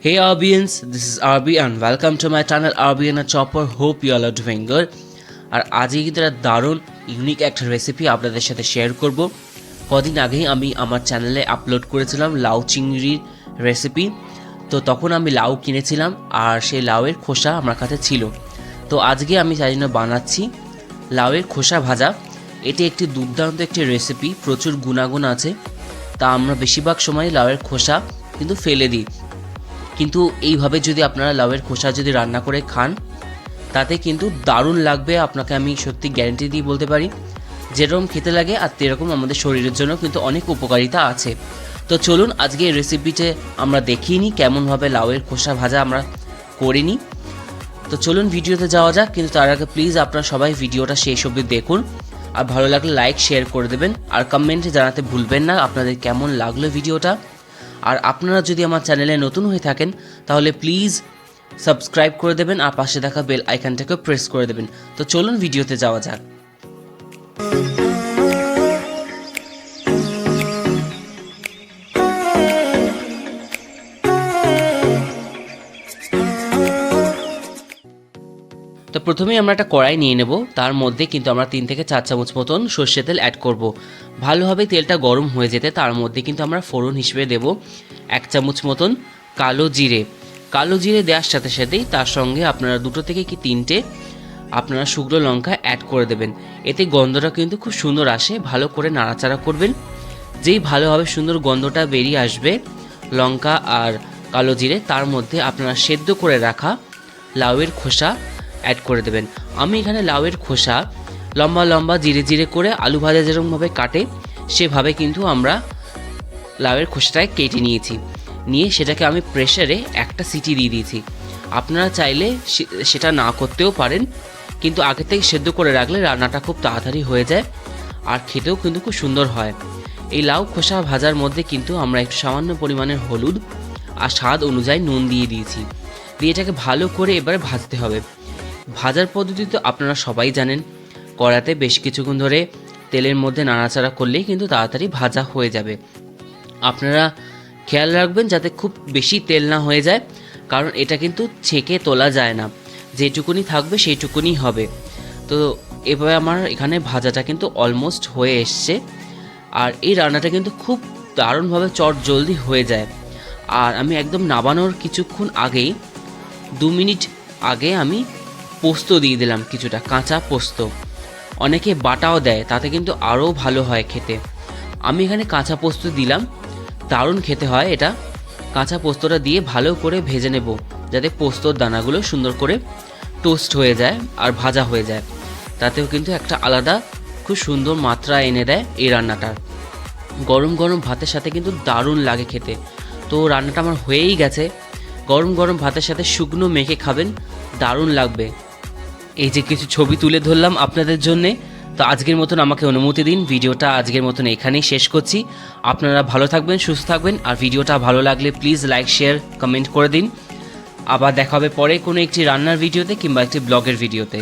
Hey Arbians, this is Arbi and welcome to my channel Arbi and a Chopper. Hope you all are doing good. আর আজকে কিন্তু একটা দারুণ unique একটা recipe আপনাদের সাথে share করব। কদিন আগেই আমি আমার চ্যানেলে আপলোড করেছিলাম লাউ চিংড়ির রেসিপি। তো তখন আমি লাউ কিনেছিলাম আর সেই লাউয়ের খোসা আমার কাছে ছিল। তো আজকে আমি তাই জন্য বানাচ্ছি লাউয়ের খোসা ভাজা। এটি একটি দুর্দান্ত একটি রেসিপি, প্রচুর গুণাগুণ আছে। তা আমরা বেশিরভাগ সময় লাউয়ের খোসা কিন্তু ফেলে দিই, কিন্তু এইভাবে যদি আপনারা লাউয়ের খোসা যদি রান্না করে খান তাতে কিন্তু দারুণ লাগবে। আপনাকে আমি সত্যি গ্যারান্টি দিয়ে বলতে পারি, যেরকম খেতে লাগে আর সেরকম আমাদের শরীরের জন্য কিন্তু অনেক উপকারিতা আছে। তো চলুন আজকে এই রেসিপিতে আমরা দেখিয়ে নিই কেমনভাবে লাউয়ের খোসা ভাজা আমরা করে নিই। তো চলুন ভিডিওতে যাওয়া যাক, কিন্তু তার আগে প্লিজ আপনারা সবাই ভিডিওটা শেষ অবধি দেখুন। আর ভালো লাগলে লাইক শেয়ার করে দেবেন আর কমেন্টে জানাতে ভুলবেন না আপনাদের কেমন লাগলো ভিডিওটা। আর আপনারা যদি আমার চ্যানেলে নতুন হয়ে থাকেন তাহলে প্লিজ সাবস্ক্রাইব করে দেবেন আর পাশে থাকা বেল আইকনটাকে প্রেস করে দেবেন। তো চলুন ভিডিওতে যাওয়া যাক। তো প্রথমেই আমরা একটা কড়াই নিয়ে নেব, তার মধ্যে কিন্তু আমরা 3 থেকে 4 চামচ মতন সর্ষে তেল অ্যাড করব। ভালোভাবে তেলটা গরম হয়ে যেতে তার মধ্যে কিন্তু আমরা ফোড়ন হিসেবে দেব 1 চামচ মতন কালো জিরে। কালো জিরে দেওয়ার সাথে সাথেই তার সঙ্গে আপনারা 2 থেকে 3টে আপনারা শুকনো লঙ্কা অ্যাড করে দেবেন। এতে গন্ধটা কিন্তু খুব সুন্দর আসে। ভালো করে নাড়াচাড়া করবেন। যেই ভালোভাবে সুন্দর গন্ধটা বেরিয়ে আসবে লঙ্কা আর কালো জিরে, তার মধ্যে আপনারা সেদ্ধ করে রাখা লাউয়ের খোসা অ্যাড করে দেবেন। আমি এখানে লাউয়ের খোসা লম্বা লম্বা জিরে জিরে করে আলু ভাজা যেরকমভাবে কাটে সেভাবে কিন্তু আমরা লাউয়ের খোসাটাকে কেটে নিয়েছি। নিয়ে সেটাকে আমি প্রেসারে একটা সিটি দিয়ে দিয়েছি। আপনারা চাইলে সেটা না করতেও পারেন, কিন্তু আগে থেকে সেদ্ধ করে রাখলে রান্নাটা খুব তাড়াতাড়ি হয়ে যায় আর খেতেও কিন্তু খুব সুন্দর হয়। এই লাউ খোসা ভাজার মধ্যে কিন্তু আমরা একটু সামান্য পরিমাণের হলুদ আর স্বাদ অনুযায়ী নুন দিয়ে দিয়েছি। দিয়ে এটাকে ভালো করে এবারে ভাজতে হবে। ভাজার পদ্ধতি তো আপনারা সবাই জানেন, কড়াতে বেশ কিছুক্ষণ ধরে তেলের মধ্যে নাড়াচাড়া করলেই কিন্তু তাড়াতাড়ি ভাজা হয়ে যাবে। আপনারা খেয়াল রাখবেন যাতে খুব বেশি তেল না হয়ে যায়, কারণ এটা কিন্তু ছেঁকে তোলা যায় না, যেটুকুনি থাকবে সেইটুকুনি হবে। তো এভাবে আমার এখানে ভাজাটা কিন্তু অলমোস্ট হয়ে এসছে। আর এই রান্নাটা কিন্তু খুব দারুণভাবে চট জলদি হয়ে যায়। আর আমি একদম নামানোর কিছুক্ষণ আগেই 2 মিনিট আগে আমি পোস্ত দিয়ে দিলাম, কিছুটা কাঁচা পোস্ত। অনেকে বাটাও দেয়, তাতে কিন্তু আরও ভালো হয় খেতে। আমি এখানে কাঁচা পোস্ত দিলাম, দারুণ খেতে হয় এটা। কাঁচা পোস্তটা দিয়ে ভালো করে ভেজে নেব যাতে পোস্তর দানাগুলো সুন্দর করে টোস্ট হয়ে যায় আর ভাজা হয়ে যায়। তাতেও কিন্তু একটা আলাদা খুব সুন্দর মাত্রা এনে দেয় এই রান্নাটার। গরম গরম ভাতের সাথে কিন্তু দারুণ লাগে খেতে। তো রান্নাটা আমার হয়েই গেছে। গরম গরম ভাতের সাথে শুকনো মেখে খাবেন, দারুণ লাগবে। এই যে কিছু ছবি তুলে ধরলাম আপনাদের জন্যে। তো আজকের মতন আমাকে অনুমতি দিন, ভিডিওটা আজকের মতন এখানেই শেষ করছি। আপনারা ভালো থাকবেন, সুস্থ থাকবেন। আর ভিডিওটা ভালো লাগলে প্লিজ লাইক শেয়ার কমেন্ট করে দিন। আবার দেখা হবে পরে কোনো একটি রান্নার ভিডিওতে কিংবা একটি ব্লগের ভিডিওতে।